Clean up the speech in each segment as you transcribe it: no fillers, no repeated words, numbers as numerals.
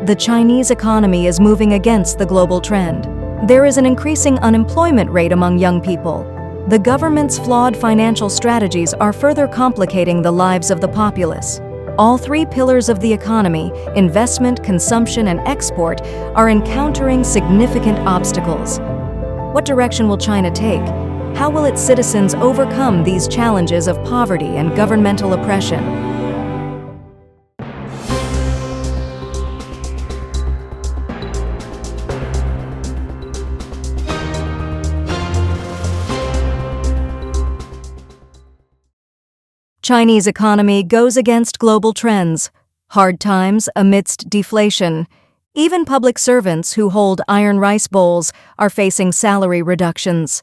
The Chinese economy is moving against the global trend. There is an increasing unemployment rate among young people. The government's flawed financial strategies are further complicating the lives of the populace. All three pillars of the economy, investment, consumption, and export, are encountering significant obstacles. What direction will China take? How will its citizens overcome these challenges of poverty and governmental oppression? Chinese economy goes against global trends. Hard times amidst deflation. Even public servants who hold iron rice bowls are facing salary reductions.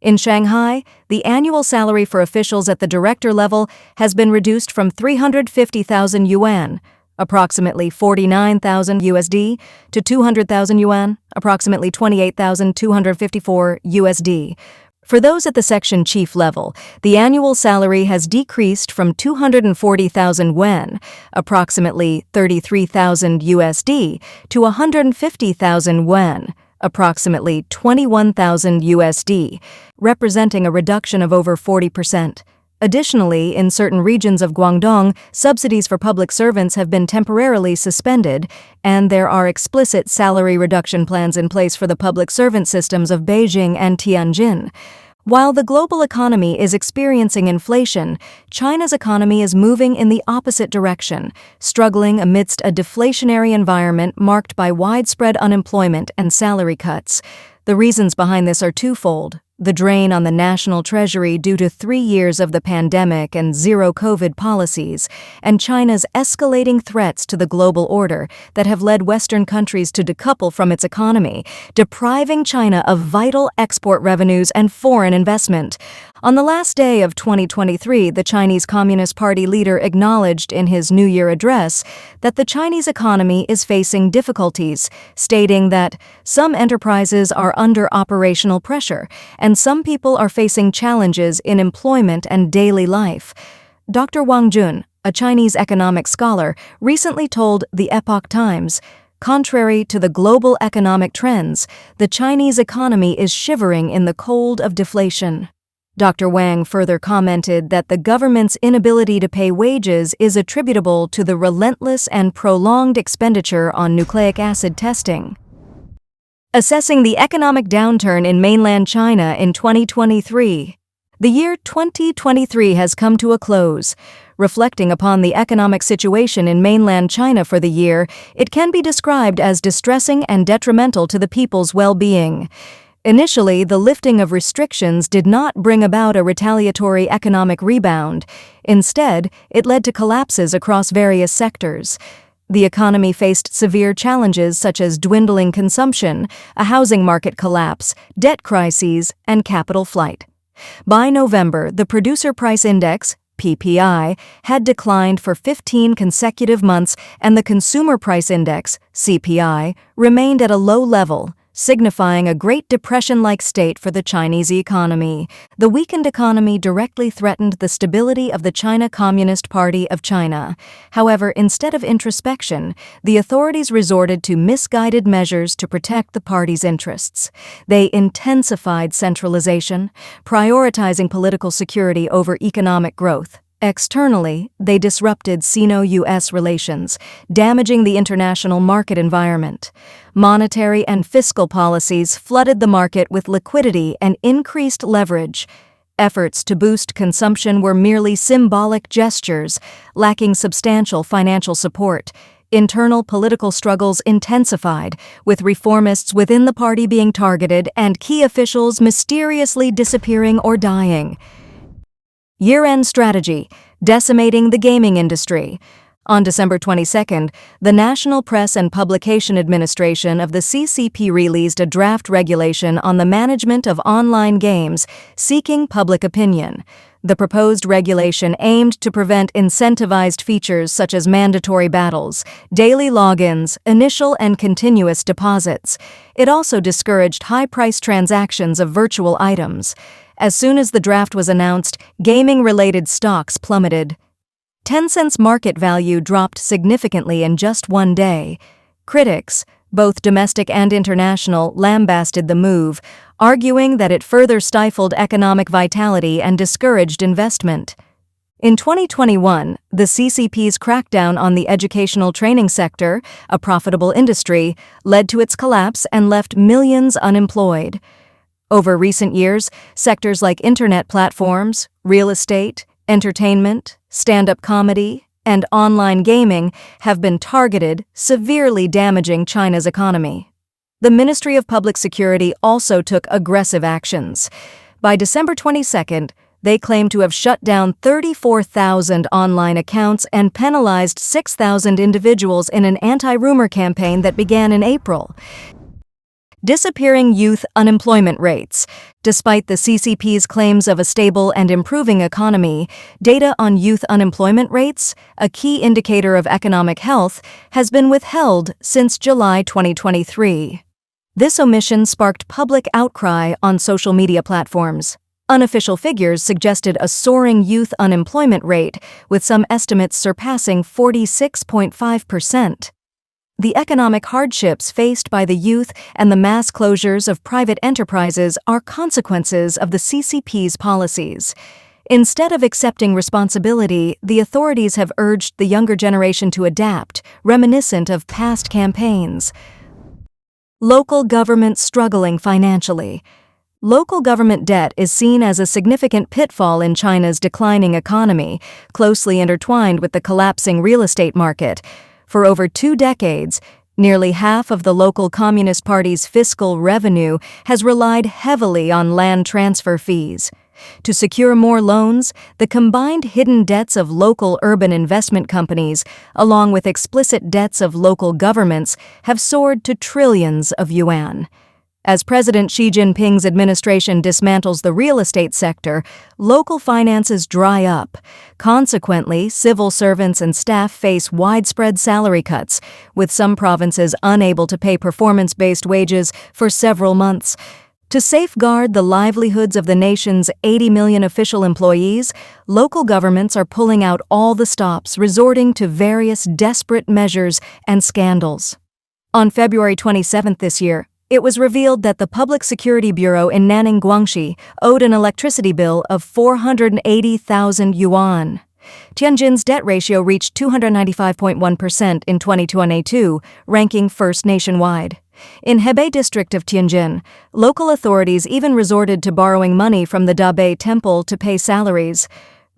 In Shanghai, the annual salary for officials at the director level has been reduced from 350,000 yuan, approximately 49,000 USD, to 200,000 yuan, approximately 28,254 USD. For those at the section chief level, the annual salary has decreased from 240,000 yuan, approximately 33,000 USD, to 150,000 yuan, approximately 21,000 USD, representing a reduction of over 40%. Additionally, in certain regions of Guangdong, subsidies for public servants have been temporarily suspended, and there are explicit salary reduction plans in place for the public servant systems of Beijing and Tianjin. While the global economy is experiencing inflation, China's economy is moving in the opposite direction, struggling amidst a deflationary environment marked by widespread unemployment and salary cuts. The reasons behind this are twofold: the drain on the national treasury due to 3 years of the pandemic and zero-COVID policies, and China's escalating threats to the global order that have led Western countries to decouple from its economy, depriving China of vital export revenues and foreign investment. On the last day of 2023, the Chinese Communist Party leader acknowledged in his New Year address that the Chinese economy is facing difficulties, stating that some enterprises are under operational pressure and some people are facing challenges in employment and daily life. Dr. Wang Jun, a Chinese economic scholar, recently told the Epoch Times, "Contrary to the global economic trends, the Chinese economy is shivering in the cold of deflation." Dr. Wang further commented that the government's inability to pay wages is attributable to the relentless and prolonged expenditure on nucleic acid testing. Assessing the economic downturn in mainland China in 2023. The year 2023 has come to a close. Reflecting upon the economic situation in mainland China for the year, it can be described as distressing and detrimental to the people's well-being. Initially, the lifting of restrictions did not bring about a retaliatory economic rebound. Instead, it led to collapses across various sectors. The economy faced severe challenges such as dwindling consumption, a housing market collapse, debt crises, and capital flight. By November, the Producer Price Index, PPI, had declined for 15 consecutive months, and the Consumer Price Index, CPI, remained at a low level, signifying a Great Depression-like state for the Chinese economy. The weakened economy directly threatened the stability of the China Communist Party of China. However, instead of introspection, the authorities resorted to misguided measures to protect the party's interests. They intensified centralization, prioritizing political security over economic growth. Externally, they disrupted Sino-US relations, damaging the international market environment. Monetary and fiscal policies flooded the market with liquidity and increased leverage. Efforts to boost consumption were merely symbolic gestures, lacking substantial financial support. Internal political struggles intensified, with reformists within the party being targeted and key officials mysteriously disappearing or dying. Year-end strategy, decimating the gaming industry. On December 22nd, the National Press and Publication Administration of the CCP released a draft regulation on the management of online games, seeking public opinion. The proposed regulation aimed to prevent incentivized features such as mandatory battles, daily logins, initial and continuous deposits. It also discouraged high-price transactions of virtual items. As soon as the draft was announced, gaming-related stocks plummeted. Tencent's market value dropped significantly in just one day. Critics, both domestic and international, lambasted the move, arguing that it further stifled economic vitality and discouraged investment. In 2021, the CCP's crackdown on the educational training sector, a profitable industry, led to its collapse and left millions unemployed. Over recent years, sectors like internet platforms, real estate, entertainment, stand-up comedy, and online gaming have been targeted, severely damaging China's economy. The Ministry of Public Security also took aggressive actions. By December 22nd, they claim to have shut down 34,000 online accounts and penalized 6,000 individuals in an anti-rumor campaign that began in April. Disappearing youth unemployment rates. Despite the CCP's claims of a stable and improving economy, data on youth unemployment rates, a key indicator of economic health, has been withheld since July 2023. This omission sparked public outcry on social media platforms. Unofficial figures suggested a soaring youth unemployment rate, with some estimates surpassing 46.5%. The economic hardships faced by the youth and the mass closures of private enterprises are consequences of the CCP's policies. Instead of accepting responsibility, the authorities have urged the younger generation to adapt, reminiscent of past campaigns. Local government struggling financially. Local government debt is seen as a significant pitfall in China's declining economy, closely intertwined with the collapsing real estate market. For over 2 decades, nearly half of the local Communist Party's fiscal revenue has relied heavily on land transfer fees. To secure more loans, the combined hidden debts of local urban investment companies, along with explicit debts of local governments, have soared to trillions of yuan. As President Xi Jinping's administration dismantles the real estate sector, local finances dry up. Consequently, civil servants and staff face widespread salary cuts, with some provinces unable to pay performance-based wages for several months. To safeguard the livelihoods of the nation's 80 million official employees, local governments are pulling out all the stops, resorting to various desperate measures and scandals. On February 27 this year, it was revealed that the Public Security Bureau in Nanning, Guangxi, owed an electricity bill of 480,000 yuan. Tianjin's debt ratio reached 295.1% in 2022, ranking first nationwide. In Hebei district of Tianjin, local authorities even resorted to borrowing money from the Dabei Temple to pay salaries.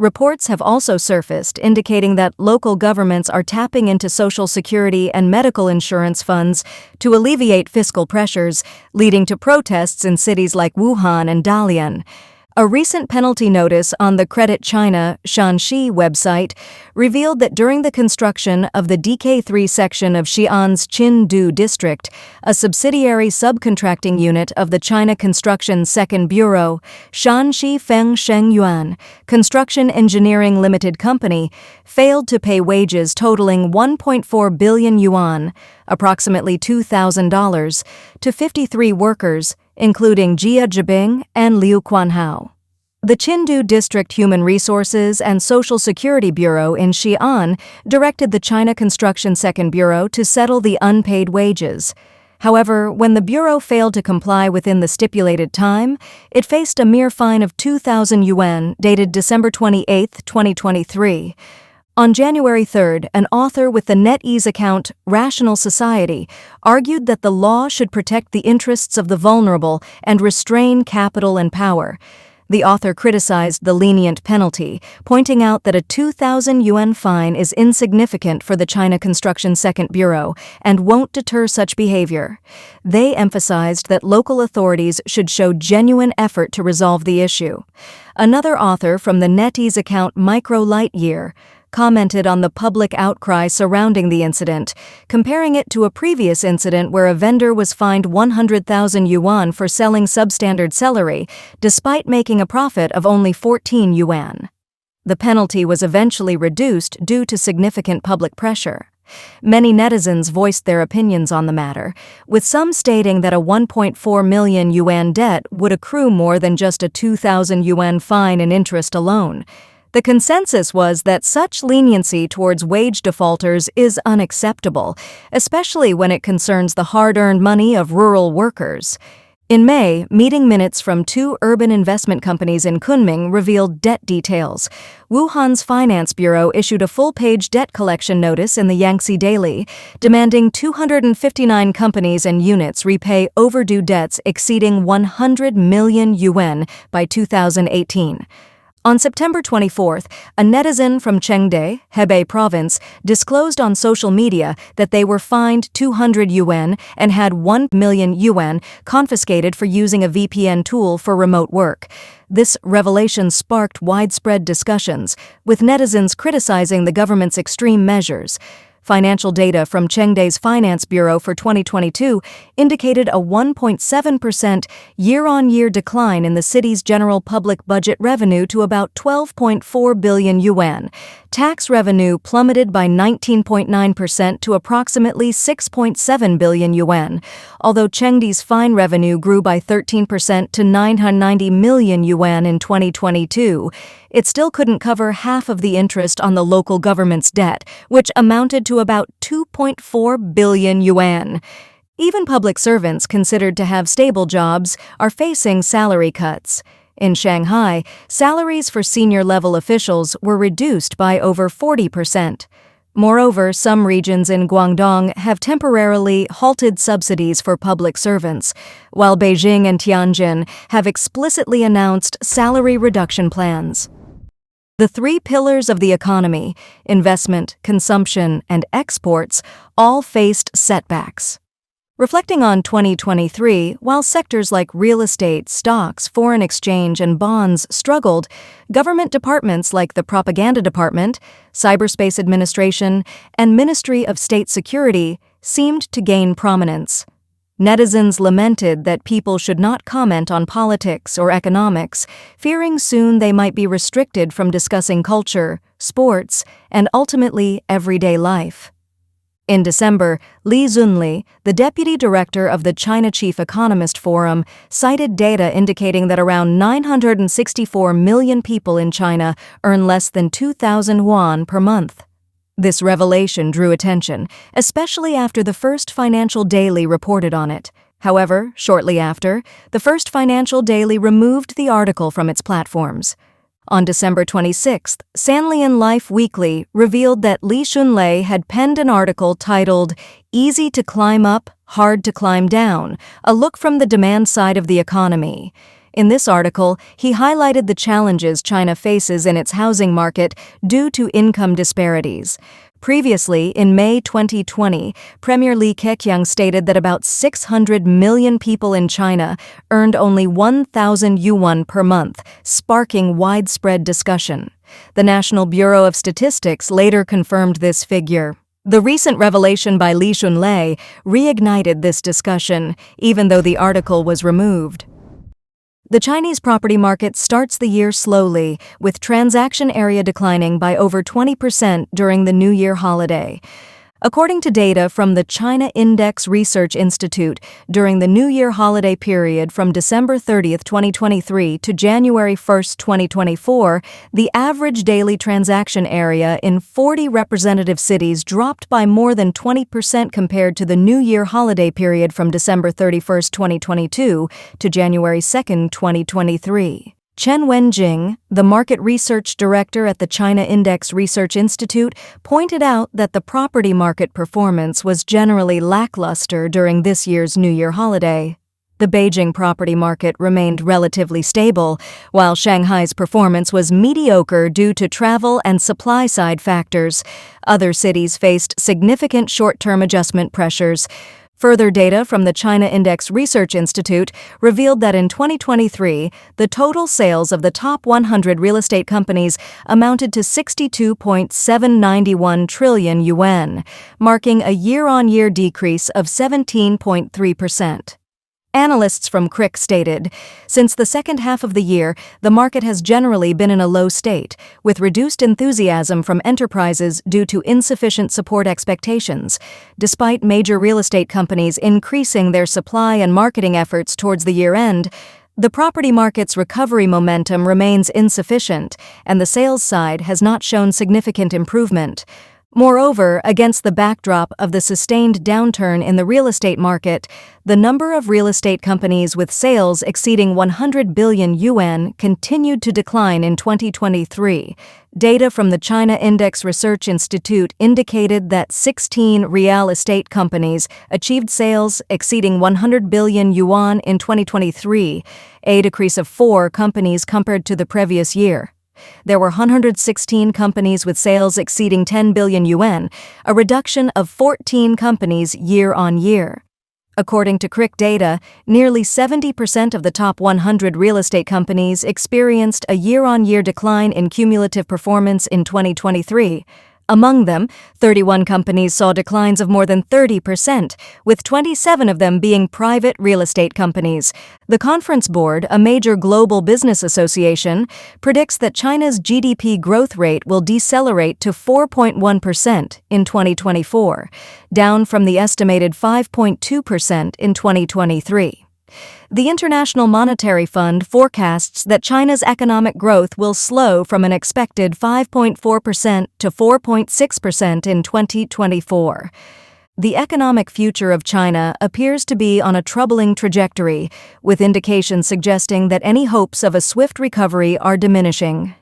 Reports have also surfaced indicating that local governments are tapping into social security and medical insurance funds to alleviate fiscal pressures, leading to protests in cities like Wuhan and Dalian. A recent penalty notice on the Credit China Shanxi website revealed that during the construction of the DK3 section of Xi'an's Qindu district, a subsidiary subcontracting unit of the China Construction Second Bureau, Shanxi Feng Sheng Yuan Construction Engineering Limited Company, failed to pay wages totaling 1.4 billion yuan, approximately $2,000, to 53 workers, including Jia Zhibing and Liu Quanhao. The Qindu District Human Resources and Social Security Bureau in Xi'an directed the China Construction Second Bureau to settle the unpaid wages. However, when the Bureau failed to comply within the stipulated time, it faced a mere fine of 2,000 yuan dated December 28, 2023. On January 3rd, an author with the NetEase account Rational Society argued that the law should protect the interests of the vulnerable and restrain capital and power. The author criticized the lenient penalty, pointing out that a 2,000 yuan fine is insignificant for the China Construction Second Bureau and won't deter such behavior. They emphasized that local authorities should show genuine effort to resolve the issue. Another author from the NetEase account Micro Lightyear commented on the public outcry surrounding the incident, comparing it to a previous incident where a vendor was fined 100,000 yuan for selling substandard celery, despite making a profit of only 14 yuan. The penalty was eventually reduced due to significant public pressure. Many netizens voiced their opinions on the matter, with some stating that a 1.4 million yuan debt would accrue more than just a 2,000 yuan fine and interest alone. The consensus was that such leniency towards wage defaulters is unacceptable, especially when it concerns the hard-earned money of rural workers. In May, meeting minutes from two urban investment companies in Kunming revealed debt details. Wuhan's Finance Bureau issued a full-page debt collection notice in the Yangtze Daily, demanding 259 companies and units repay overdue debts exceeding 100 million yuan by 2018. On September 24th, a netizen from Chengde, Hebei province, disclosed on social media that they were fined 200 yuan and had 1 million yuan confiscated for using a VPN tool for remote work. This revelation sparked widespread discussions, with netizens criticizing the government's extreme measures. Financial data from Chengde's Finance Bureau for 2022 indicated a 1.7% year-on-year decline in the city's general public budget revenue to about 12.4 billion yuan. Tax revenue plummeted by 19.9% to approximately 6.7 billion yuan, although Chengde's fine revenue grew by 13% to 990 million yuan in 2022. It still couldn't cover half of the interest on the local government's debt, which amounted to about 2.4 billion yuan. Even public servants considered to have stable jobs are facing salary cuts. In Shanghai, salaries for senior-level officials were reduced by over 40%. Moreover, some regions in Guangdong have temporarily halted subsidies for public servants, while Beijing and Tianjin have explicitly announced salary reduction plans. The three pillars of the economy, investment, consumption, and exports, all faced setbacks. Reflecting on 2023, while sectors like real estate, stocks, foreign exchange, and bonds struggled, government departments like the Propaganda Department, Cyberspace Administration, and Ministry of State Security seemed to gain prominence. Netizens lamented that people should not comment on politics or economics, fearing soon they might be restricted from discussing culture, sports, and ultimately everyday life. In December, Li Zunli, the deputy director of the China Chief Economist Forum, cited data indicating that around 964 million people in China earn less than 2,000 yuan per month. This revelation drew attention, especially after the First Financial Daily reported on it. However, shortly after, the First Financial Daily removed the article from its platforms. On December 26th, Sanlian Life Weekly revealed that Li Xunlei had penned an article titled "Easy to Climb Up, Hard to Climb Down, a look from the demand side of the economy." In this article, he highlighted the challenges China faces in its housing market due to income disparities. Previously, in May 2020, Premier Li Keqiang stated that about 600 million people in China earned only 1,000 yuan per month, sparking widespread discussion. The National Bureau of Statistics later confirmed this figure. The recent revelation by Li Xunlei reignited this discussion, even though the article was removed. The Chinese property market starts the year slowly, with transaction area declining by over 20% during the New Year holiday. According to data from the China Index Research Institute, during the New Year holiday period from December 30, 2023 to January 1, 2024, the average daily transaction area in 40 representative cities dropped by more than 20% compared to the New Year holiday period from December 31, 2022 to January 2, 2023. Chen Wenjing, the market research director at the China Index Research Institute, pointed out that the property market performance was generally lackluster during this year's New Year holiday. The Beijing property market remained relatively stable, while Shanghai's performance was mediocre due to travel and supply-side factors. Other cities faced significant short-term adjustment pressures. Further data from the China Index Research Institute revealed that in 2023, the total sales of the top 100 real estate companies amounted to 62.791 trillion yuan, marking a year-on-year decrease of 17.3%. Analysts from CRIC stated, since the second half of the year, the market has generally been in a low state, with reduced enthusiasm from enterprises due to insufficient support expectations. Despite major real estate companies increasing their supply and marketing efforts towards the year-end, The property market's recovery momentum remains insufficient, and the sales side has not shown significant improvement. Moreover, against the backdrop of the sustained downturn in the real estate market, the number of real estate companies with sales exceeding 100 billion yuan continued to decline in 2023. Data from the China Index Research Institute indicated that 16 real estate companies achieved sales exceeding 100 billion yuan in 2023, a decrease of 4 companies compared to the previous year. There were 116 companies with sales exceeding 10 billion yuan, a reduction of 14 companies year-on-year. According to CRIC data, nearly 70% of the top 100 real estate companies experienced a year-on-year decline in cumulative performance in 2023. Among them, 31 companies saw declines of more than 30%, with 27 of them being private real estate companies. The Conference Board, a major global business association, predicts that China's GDP growth rate will decelerate to 4.1% in 2024, down from the estimated 5.2% in 2023. The International Monetary Fund forecasts that China's economic growth will slow from an expected 5.4% to 4.6% in 2024. The economic future of China appears to be on a troubling trajectory, with indications suggesting that any hopes of a swift recovery are diminishing.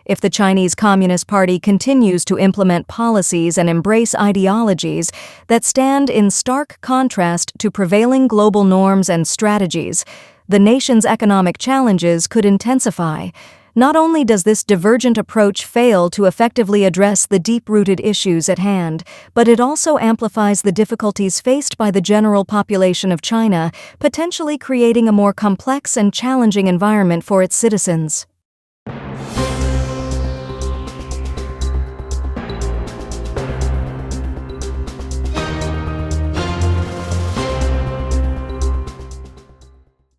If the Chinese Communist Party continues to implement policies and embrace ideologies that stand in stark contrast to prevailing global norms and strategies, the nation's economic challenges could intensify. Not only does this divergent approach fail to effectively address the deep-rooted issues at hand, but it also amplifies the difficulties faced by the general population of China, potentially creating a more complex and challenging environment for its citizens.